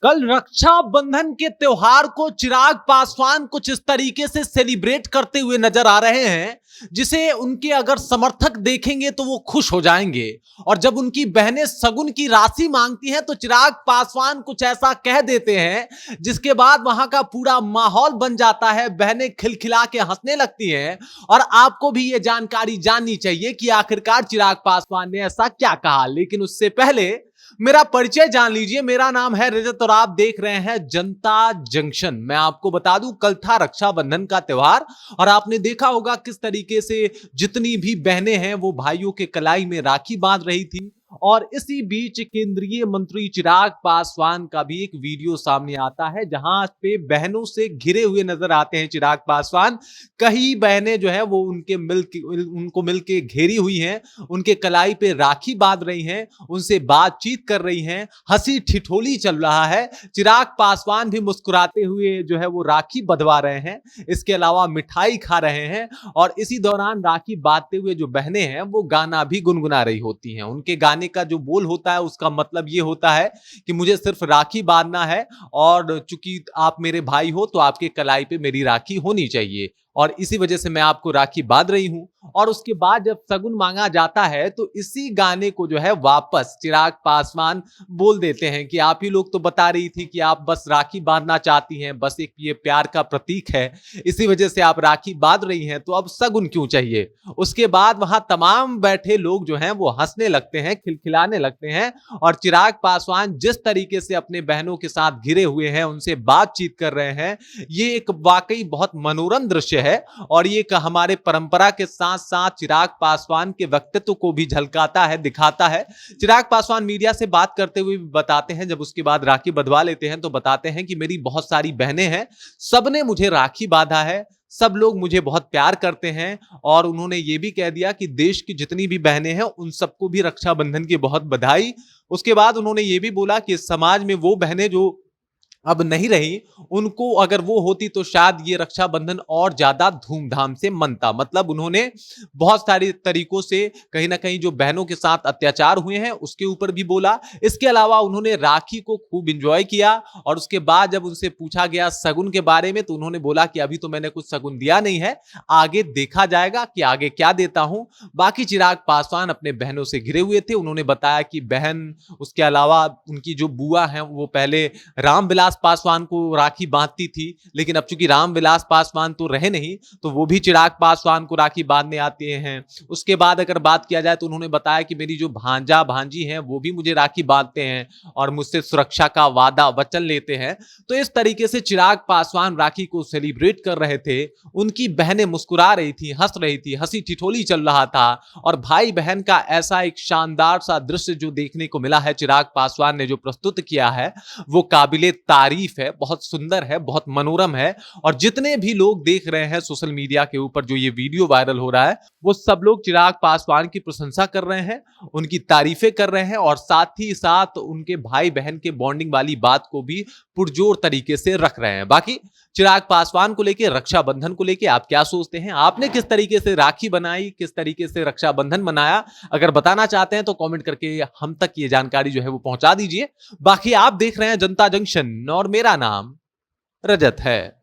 कल रक्षाबंधन के त्योहार को चिराग पासवान कुछ इस तरीके से सेलिब्रेट करते हुए नजर आ रहे हैं जिसे उनके अगर समर्थक देखेंगे तो वो खुश हो जाएंगे। और जब उनकी बहनें सगुन की राशि मांगती हैं तो चिराग पासवान कुछ ऐसा कह देते हैं जिसके बाद वहां का पूरा माहौल बन जाता है, बहनें खिलखिला के हंसने लगती हैं। और आपको भी ये जानकारी जाननी चाहिए कि आखिरकार चिराग पासवान ने ऐसा क्या कहा, लेकिन उससे पहले मेरा परिचय जान लीजिए। मेरा नाम है रजत और आप देख रहे हैं जनता जंक्शन। मैं आपको बता दूं, कल था रक्षाबंधन का त्योहार और आपने देखा होगा किस तरीके से जितनी भी बहनें हैं वो भाइयों के कलाई में राखी बांध रही थी। और इसी बीच केंद्रीय मंत्री चिराग पासवान का भी एक वीडियो सामने आता है जहां पे बहनों से घिरे हुए नजर आते हैं चिराग पासवान। कई बहनें जो है वो उनको मिलके घेरी हुई हैं, उनके कलाई पे राखी बांध रही हैं, उनसे बातचीत कर रही हैं, हंसी ठिठोली चल रहा है। चिराग पासवान भी मुस्कुराते हुए जो है वो राखी बंधवा रहे हैं, इसके अलावा मिठाई खा रहे हैं। और इसी दौरान राखी बांधते हुए जो बहनें हैं वो गाना भी गुनगुना रही होती हैं। उनके गाने का जो बोल होता है उसका मतलब ये होता है कि मुझे सिर्फ राखी बांधना है और चूंकि आप मेरे भाई हो तो आपके कलाई पे मेरी राखी होनी चाहिए और इसी वजह से मैं आपको राखी बांध रही हूं। और उसके बाद जब सगुन मांगा जाता है तो इसी गाने को जो है वापस चिराग पासवान बोल देते हैं कि आप ही लोग तो बता रही थी कि आप बस राखी बांधना चाहती हैं, बस एक ये प्यार का प्रतीक है, इसी वजह से आप राखी बांध रही हैं, तो अब सगुन क्यों चाहिए। उसके बाद वहां तमाम बैठे लोग जो हैं वो हंसने लगते हैं, खिलखिलाने लगते हैं। और चिराग पासवान जिस तरीके से अपने बहनों के साथ घिरे हुए हैं, उनसे बातचीत कर रहे हैं, ये एक वाकई बहुत मनोरम दृश्य है। और ये हमारे परंपरा के साथ साथ चिराग पासवान के व्यक्तित्व को भी झलकाता है, दिखाता है। चिराग पासवान मीडिया से बात करते हुए भी बताते हैं, जब उसके बाद राखी बंधवा लेते हैं तो बताते हैं कि मेरी बहुत सारी बहनें हैं, सबने मुझे राखी बांधा है, सब लोग मुझे बहुत प्यार करते हैं। और उन्होंने ये भी कह दिया कि देश की जितनी भी बहनें हैं उन सबको भी रक्षाबंधन की बहुत बधाई। उसके बाद उन्होंने ये भी बोला कि समाज में वो बहनें जो अब नहीं रही, उनको अगर वो होती तो शायद ये रक्षाबंधन और ज्यादा धूमधाम से मनता। मतलब उन्होंने बहुत सारे तरीकों से कहीं ना कहीं जो बहनों के साथ अत्याचार हुए हैं उसके ऊपर भी बोला। इसके अलावा उन्होंने राखी को खूब इंजॉय किया। और उसके बाद जब उनसे पूछा गया सगुन के बारे में तो उन्होंने बोला कि अभी तो मैंने कुछ सगुन दिया नहीं है, आगे देखा जाएगा कि आगे क्या देता हूं। बाकी चिराग पासवान अपने बहनों से घिरे हुए थे। उन्होंने बताया कि बहन, उसके अलावा उनकी जो बुआ है वो पहले रामविलास पासवान को राखी बांधती थी, लेकिन अब चूंकि रामविलास पासवान तो रहे नहीं तो वो भी चिराग पासवान को राखी बांधने आते हैं। उसके बाद अगर बात किया जाए तो उन्होंने बताया कि मेरी जो भांजा भांजी हैं वो भी मुझे राखी बांधते हैं और मुझसे सुरक्षा का वादा वचन लेते हैं। तो इस तरीके से चिराग पासवान राखी को सेलिब्रेट कर रहे थे। उनकी बहनें मुस्कुरा रही थी, हंस रही थी, हंसी ठिठोली चल रहा था। और भाई बहन का ऐसा एक शानदार सा दृश्य जो देखने को मिला है, चिराग पासवान ने जो प्रस्तुत किया है वो काबिले तारीफ है, बहुत सुंदर है, बहुत मनोरम है। और जितने भी लोग देख रहे हैं सोशल मीडिया के ऊपर जो ये वीडियो वायरल हो रहा है, वो सब लोग चिराग पासवान की प्रशंसा कर रहे हैं, उनकी तारीफें कर रहे हैं और साथ ही साथ उनके भाई बहन के बॉन्डिंग वाली बात को भी पुरजोर तरीके से रख रहे हैं। बाकी चिराग पासवान को लेके, रक्षाबंधन को लेके आप क्या सोचते हैं? आपने किस तरीके से राखी बनाई, किस तरीके से रक्षाबंधन मनाया? अगर बताना चाहते हैं तो कमेंट करके हम तक ये जानकारी जो है वो पहुंचा दीजिए। बाकी आप देख रहे हैं जनता जंक्शन और मेरा नाम रजत है।